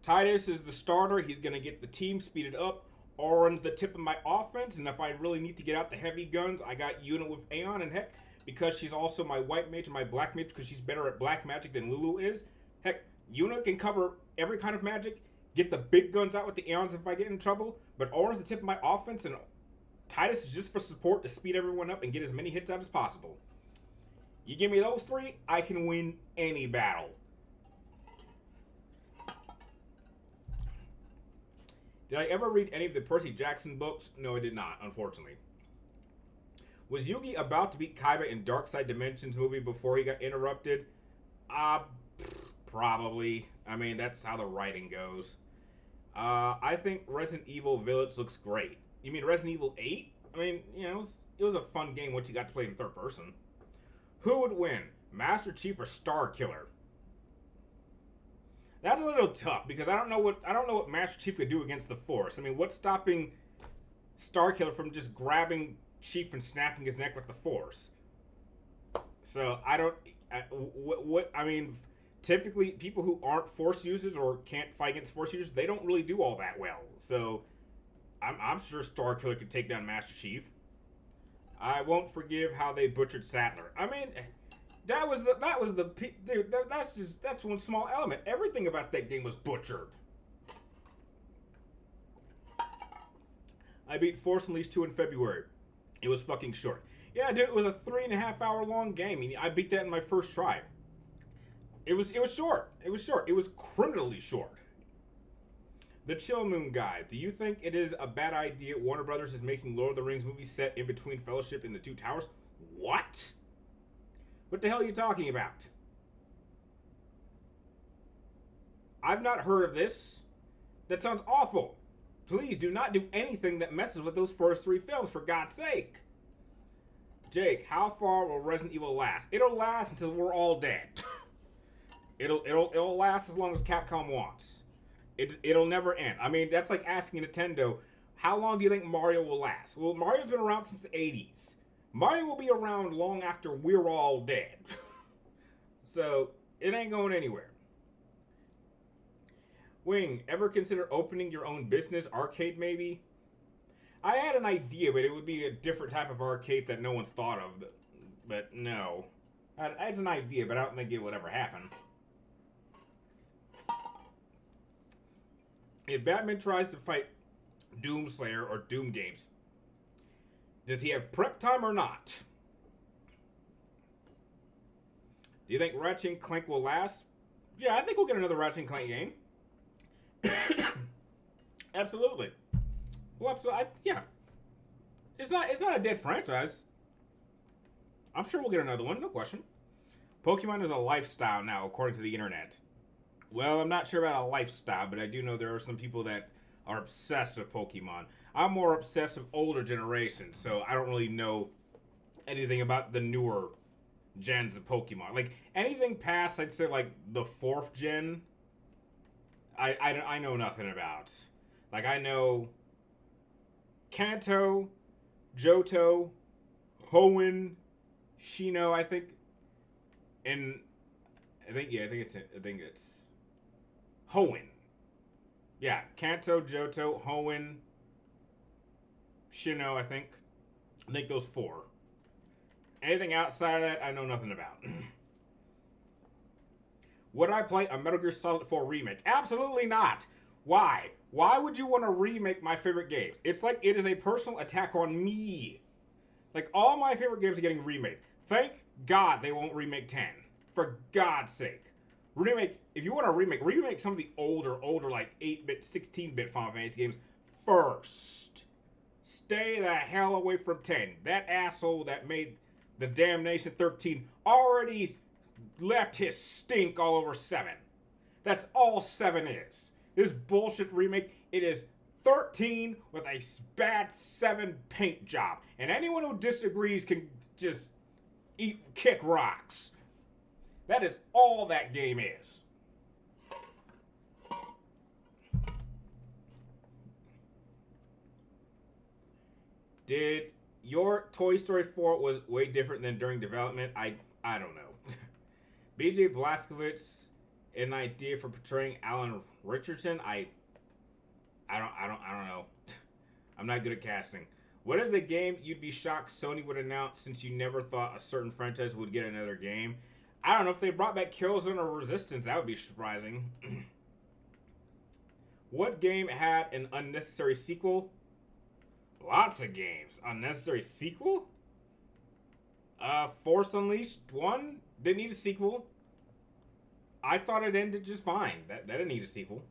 A: Tidus is the starter. He's going to get the team speeded up. Auron's the tip of my offense, and if I really need to get out the heavy guns, I got Yuna with Aeon, and heck, because she's also my white mage and my black mage, because she's better at black magic than Lulu is, heck, Yuna can cover every kind of magic, get the big guns out with the Aeons if I get in trouble, but Auron's the tip of my offense, and Tidus is just for support to speed everyone up and get as many hits out as possible. You give me those three, I can win any battle. Did I ever read any of the Percy Jackson books? No, I did not, unfortunately. Was Yugi about to beat Kaiba in Dark Side Dimensions movie before he got interrupted? Probably. I mean, that's how the writing goes. I think Resident Evil Village looks great. You mean Resident Evil 8? I mean, you know, it was a fun game once you got to play in third person. Who would win, Master Chief or Star Killer? That's a little tough because I don't know what Master Chief could do against the Force. I mean, what's stopping Star Killer from just grabbing Chief and snapping his neck with the Force? So I mean, typically people who aren't Force users or can't fight against Force users, they don't really do all that well. So I'm sure Star Killer could take down Master Chief. I won't forgive how they butchered Sattler. I mean, dude, that's one small element. Everything about that game was butchered. I beat Force Unleashed 2 in February. It was fucking short. Yeah, dude, it was a 3.5 hour long game. I beat that in my first try. It was short. It was short. It was criminally short. The Chill Moon guy. Do you think it is a bad idea Warner Brothers is making Lord of the Rings movies set in between Fellowship and the Two Towers? What? What the hell are you talking about? I've not heard of this. That sounds awful. Please do not do anything that messes with those first 3 films, for God's sake. Jake, how far will Resident Evil last? It'll last until we're all dead. It'll last as long as Capcom wants. It'll never end. I mean, that's like asking Nintendo, how long do you think Mario will last? Well, Mario's been around since the 80s. Mario will be around long after we're all dead. So, it ain't going anywhere. Wing, ever consider opening your own business? Arcade, maybe? I had an idea, but it would be a different type of arcade that no one's thought of. But no. I had an idea, but I don't think it would ever happen. If Batman tries to fight Doomslayer or Doom Games, does he have prep time or not? Do you think Ratchet and Clank will last? Yeah, I think we'll get another Ratchet and Clank game. Absolutely. Well, absolutely. Yeah. It's not a dead franchise. I'm sure we'll get another one, no question. Pokemon is a lifestyle now, according to the internet. Well, I'm not sure about a lifestyle, but I do know there are some people that are obsessed with Pokemon. I'm more obsessed with older generations, so I don't really know anything about the newer gens of Pokemon. Like, anything past, I'd say, like, the 4th gen, I know nothing about. Like, I know Kanto, Johto, Hoenn, Shino, I think, and I think it's Hoenn. Yeah, Kanto, Johto, Hoenn, Shino, I think those 4. Anything outside of that, I know nothing about. Would I play a Metal Gear Solid 4 remake? Absolutely not. Why? Why would you want to remake my favorite games? It's like it is a personal attack on me. Like, all my favorite games are getting remade. Thank God they won't remake 10. For God's sake. If you want to remake some of the older, like 8-bit, 16-bit Final Fantasy games first. Stay the hell away from 10. That asshole that made the Damnation 13 already left his stink all over 7. That's all 7 is. This bullshit remake, it is 13 with a bad 7 paint job. And anyone who disagrees can just kick rocks. That is all that game is. Did your Toy Story 4 was way different than during development? I don't know. BJ Blazkowicz, an idea for portraying Alan Richardson? I don't know. I'm not good at casting. What is a game you'd be shocked Sony would announce since you never thought a certain franchise would get another game? I don't know, if they brought back Killzone or Resistance, that would be surprising. What game had an unnecessary sequel? Lots of games. Unnecessary sequel? Force Unleashed 1 didn't need a sequel. I thought it ended just fine. That didn't need a sequel.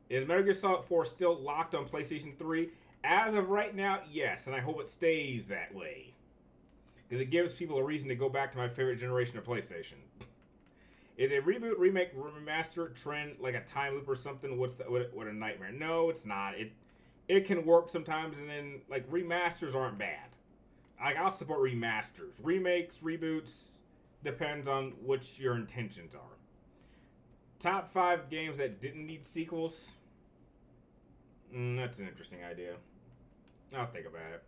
A: Is Metal Gear Solid 4 still locked on PlayStation 3? As of right now, yes, and I hope it stays that way. Because it gives people a reason to go back to my favorite generation of PlayStation. Is a reboot, remake, remaster trend like a time loop or something? What a nightmare. No, it's not. It can work sometimes, and then, like, remasters aren't bad. Like, I'll support remasters. Remakes, reboots, depends on what your intentions are. Top 5 games that didn't need sequels? That's an interesting idea. I'll think about it.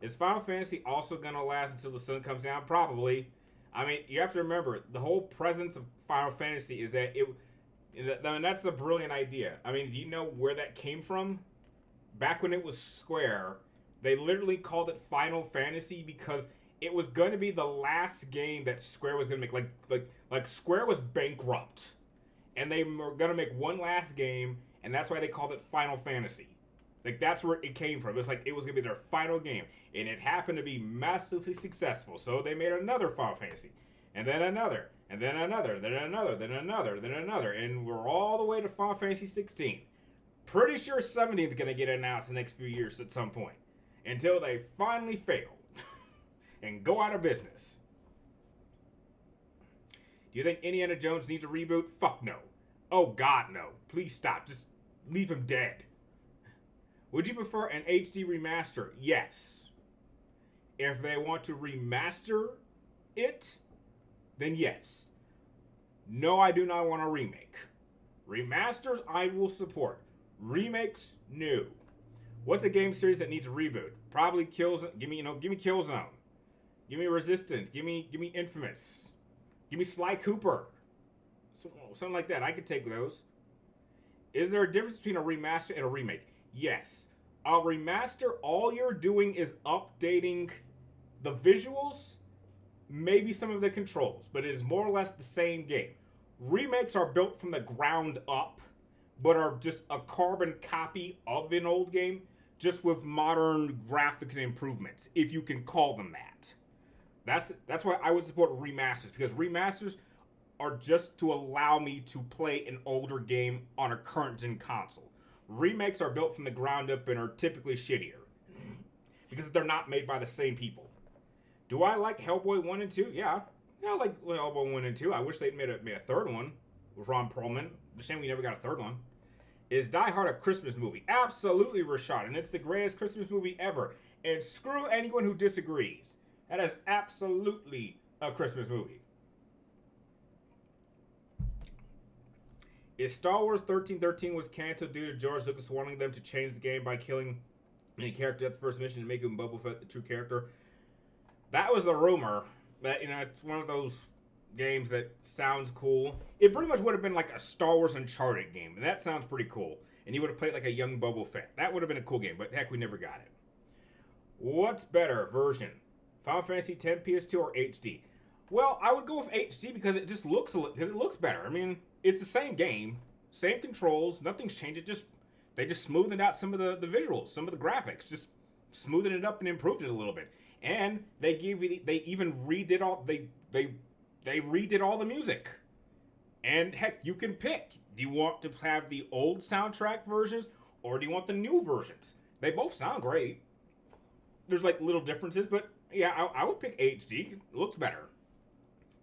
A: Is Final Fantasy also going to last until the sun comes down? Probably. I mean, you have to remember, the whole presence of Final Fantasy is that I mean, that's a brilliant idea. I mean, do you know where that came from? Back when it was Square, they literally called it Final Fantasy because it was going to be the last game that Square was going to make. Like Square was bankrupt. And they were going to make one last game, and that's why they called it Final Fantasy. Like, that's where it came from. It was like it was going to be their final game. And it happened to be massively successful. So they made another Final Fantasy. And then another. And then another. Then another. Then another. Then another. And we're all the way to Final Fantasy 16. Pretty sure 17 is going to get announced in the next few years at some point. Until they finally fail. And go out of business. Do you think Indiana Jones needs a reboot? Fuck no. Oh, God, no. Please stop. Just leave him dead. Would you prefer an HD remaster? Yes. If they want to remaster it, then yes. No, I do not want a remake. Remasters, I will support. Remakes, no. What's a game series that needs a reboot? Probably Killzone. Give me Killzone. Give me Resistance. Give me Infamous. Give me Sly Cooper. Something like that. I could take those. Is there a difference between a remaster and a remake? Yes. A remaster, all you're doing is updating the visuals, maybe some of the controls, but it is more or less the same game. Remakes are built from the ground up, but are just a carbon copy of an old game, just with modern graphics and improvements, if you can call them that. That's why I would support remasters, because remasters are just to allow me to play an older game on a current gen console. Remakes are built from the ground up and are typically shittier, because they're not made by the same people. Do I like Hellboy 1 and 2? Yeah. Yeah, I like Hellboy 1 and 2. I wish they'd made a third one with Ron Perlman. The shame we never got a third one. Is Die Hard a Christmas movie? Absolutely, Rashad. And it's the greatest Christmas movie ever. And screw anyone who disagrees. That is absolutely a Christmas movie. If Star Wars 1313 was canceled due to George Lucas wanting them to change the game by killing any character at the first mission and making Boba Fett the true character, that was the rumor. That, it's one of those games that sounds cool. It pretty much would have been like a Star Wars Uncharted game, and that sounds pretty cool. And you would have played like a young Boba Fett. That would have been a cool game, but heck, we never got it. What's better version? Final Fantasy X PS2 or HD? Well, I would go with HD because it just looks better. I mean, it's the same game, same controls, nothing's changed. They just smoothed out some of the visuals, some of the graphics, just smoothed it up and improved it a little bit. And they even redid all they redid all the music. And heck, you can pick. Do you want to have the old soundtrack versions or do you want the new versions? They both sound great. There's like little differences, but yeah, I would pick HD. It looks better.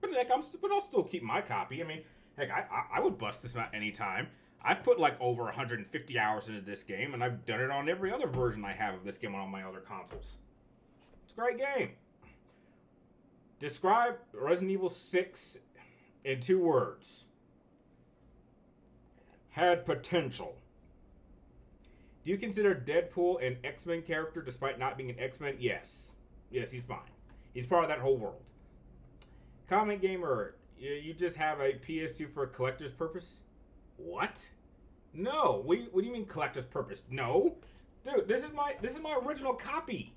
A: But heck, I'll still keep my copy. I mean, heck, I would bust this out anytime. I've put like over 150 hours into this game, and I've done it on every other version I have of this game on all my other consoles. It's a great game. Describe Resident Evil 6 in 2 words. Had potential. Do you consider Deadpool an X-Men character despite not being an X-Men? Yes. Yes, he's fine. He's part of that whole world. Comment Gamer, you just have a PS2 for a collector's purpose? What? No. What do you mean collector's purpose? No. Dude, this is my original copy.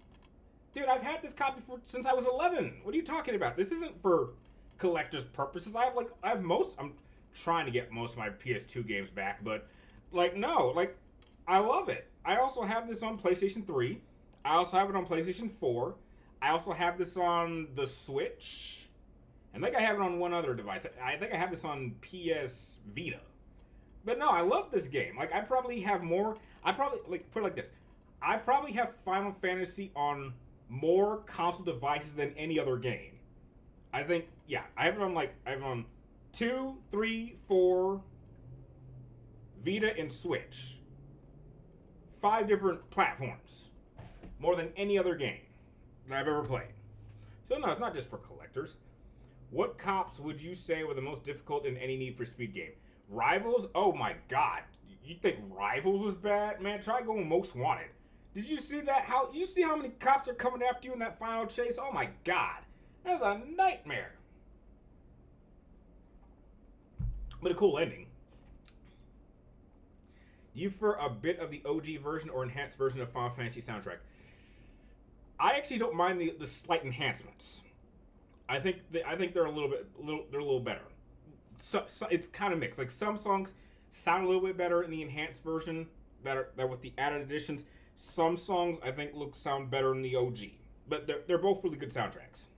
A: Dude, I've had this copy since I was 11. What are you talking about? This isn't for collector's purposes. I'm trying to get most of my PS2 games back, but no, I love it. I also have this on PlayStation 3. I also have it on PlayStation 4. I also have this on the Switch. I think I have it on one other device. I think I have this on PS Vita. But no, I love this game. Put it like this. I probably have Final Fantasy on more console devices than any other game. I think, yeah, I have it on 2, 3, 4, Vita, and Switch. 5 different platforms. More than any other game that I've ever played. So no, it's not just for collectors. What cops would you say were the most difficult in any Need for Speed game? Rivals? Oh my god. You think Rivals was bad? Man, try going Most Wanted. Did you see that? You see how many cops are coming after you in that final chase? Oh my god. That was a nightmare. But a cool ending. Do you prefer a bit of the OG version or enhanced version of Final Fantasy soundtrack? I actually don't mind the slight enhancements. I think they're a little better. So it's kind of mixed. Like some songs sound a little bit better in the enhanced version that with the added additions. Some songs I think sound better in the OG. But they're both really good soundtracks.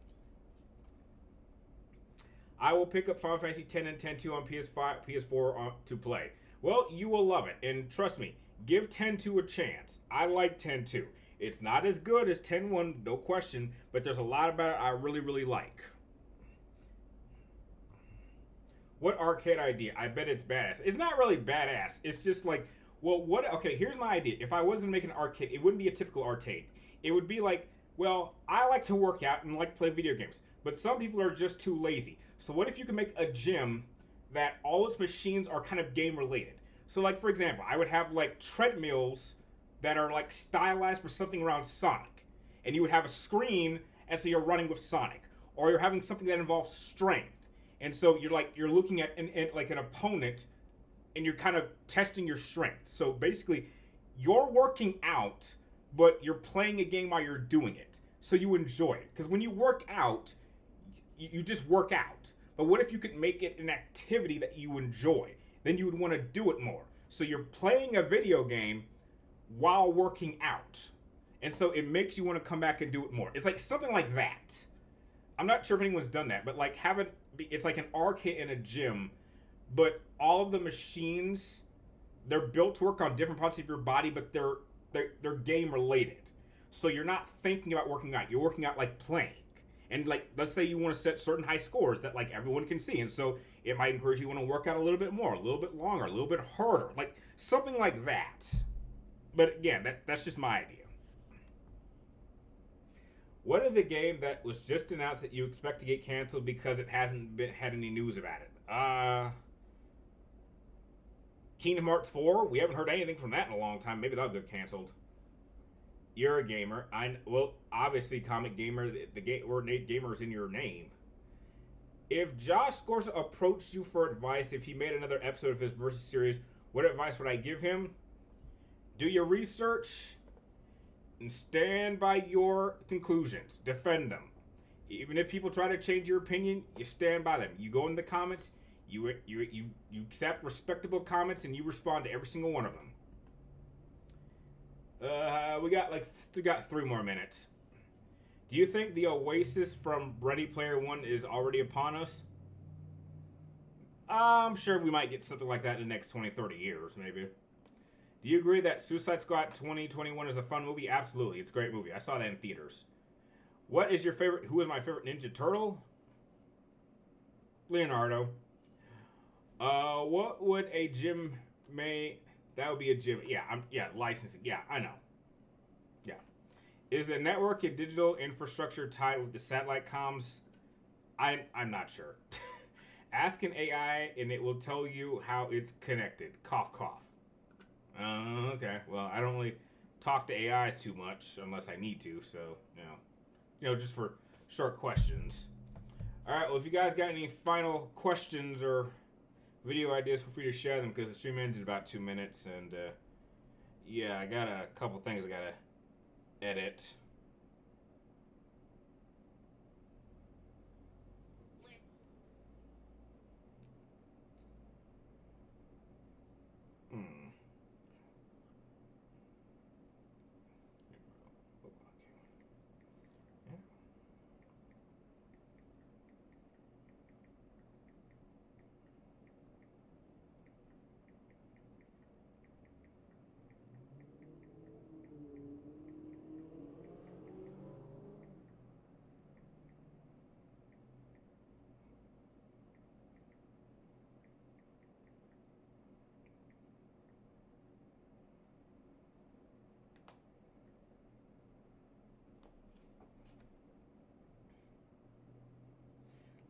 A: I will pick up Final Fantasy X and X-2 on PS5, PS4 to play. Well, you will love it. And trust me, give X-2 a chance. I like X-2. It's not as good as X-1, no question, but there's a lot about it I really, really like. What arcade idea? I bet it's badass. It's not really badass. It's just like Well, what? Okay, here's my idea. If I was gonna make an arcade, it wouldn't be a typical arcade. It would be like, well, I like to work out and like to play video games, but some people are just too lazy. So what if you could make a gym that all its machines are kind of game related? So like for example, I would have like treadmills that are like stylized for something around Sonic, and you would have a screen as so you're running with Sonic, or you're having something that involves strength, and so you're looking at like an opponent and you're kind of testing your strength. So basically, you're working out, but you're playing a game while you're doing it. So you enjoy it. Because when you work out, you just work out. But what if you could make it an activity that you enjoy? Then you would want to do it more. So you're playing a video game while working out. And so it makes you want to come back and do it more. It's like something like that. I'm not sure if anyone's done that, but like it's like an arcade in a gym, but all of the machines, they're built to work on different parts of your body, but they're game related. So you're not thinking about working out. You're working out like playing. And like let's say you want to set certain high scores that like everyone can see. And so it might encourage you to want to work out a little bit more, a little bit longer, a little bit harder. Like something like that. But again, that's just my idea. What is a game that was just announced that you expect to get canceled because it hasn't had any news about it? Kingdom Hearts 4. We haven't heard anything from that in a long time. Maybe that'll get canceled. You're a gamer. Well, obviously, comic gamer. The word gamer is in your name. If Josh Scorza approached you for advice, if he made another episode of his Versus series, what advice would I give him? Do your research and stand by your conclusions. Defend them. Even if people try to change your opinion, you stand by them. You go in the comments, you accept respectable comments, and you respond to every single one of them. We got 3 more minutes. Do you think the Oasis from Ready Player One is already upon us? I'm sure we might get something like that in the next 20, 30 years, maybe. Do you agree that Suicide Squad 2021 is a fun movie? Absolutely. It's a great movie. I saw that in theaters. Who is my favorite Ninja Turtle? Leonardo. What would a gym that would be a gym. Yeah, licensing. Yeah, I know. Yeah. Is the network and digital infrastructure tied with the satellite comms? I'm not sure. Ask an AI and it will tell you how it's connected. Cough, cough. Okay. Well, I don't really talk to AIs too much unless I need to. So, just for short questions. All right. Well, if you guys got any final questions or video ideas, feel free to share them because the stream ends in about 2 minutes. And, I got a couple things I got to edit.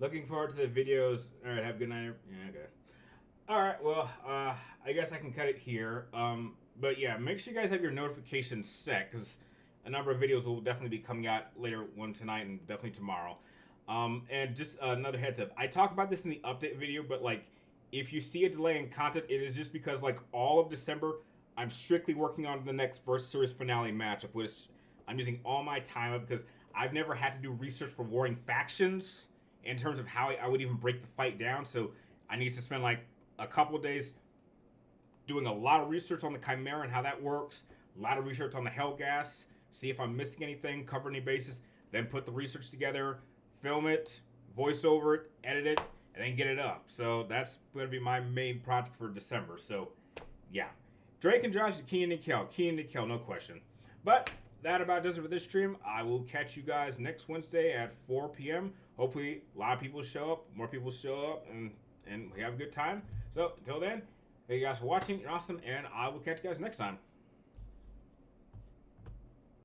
A: Looking forward to the videos. All right, have a good night. Yeah, okay. All right, well, I guess I can cut it here. But yeah, make sure you guys have your notifications set because a number of videos will definitely be coming out later one tonight and definitely tomorrow. And just another heads up. I talk about this in the update video, but like if you see a delay in content, it is just because like all of December, I'm strictly working on the next Versus Series finale matchup, which I'm using all my time up because I've never had to do research for warring factions in terms of how I would even break the fight down. So I need to spend like a couple of days doing a lot of research on the Chimera and how that works, a lot of research on the Helghast, see if I'm missing anything, cover any bases, then put the research together, film it, voice over it, edit it, and then get it up. So that's going to be my main project for December. So yeah, Drake and Josh is Keen and Kel, no question. But that about does it for this stream. I will catch you guys next Wednesday at 4 p.m. Hopefully a lot of people show up, more people show up, and we have a good time. So until then, Thank you guys for watching. You're awesome, and I will catch you guys next time.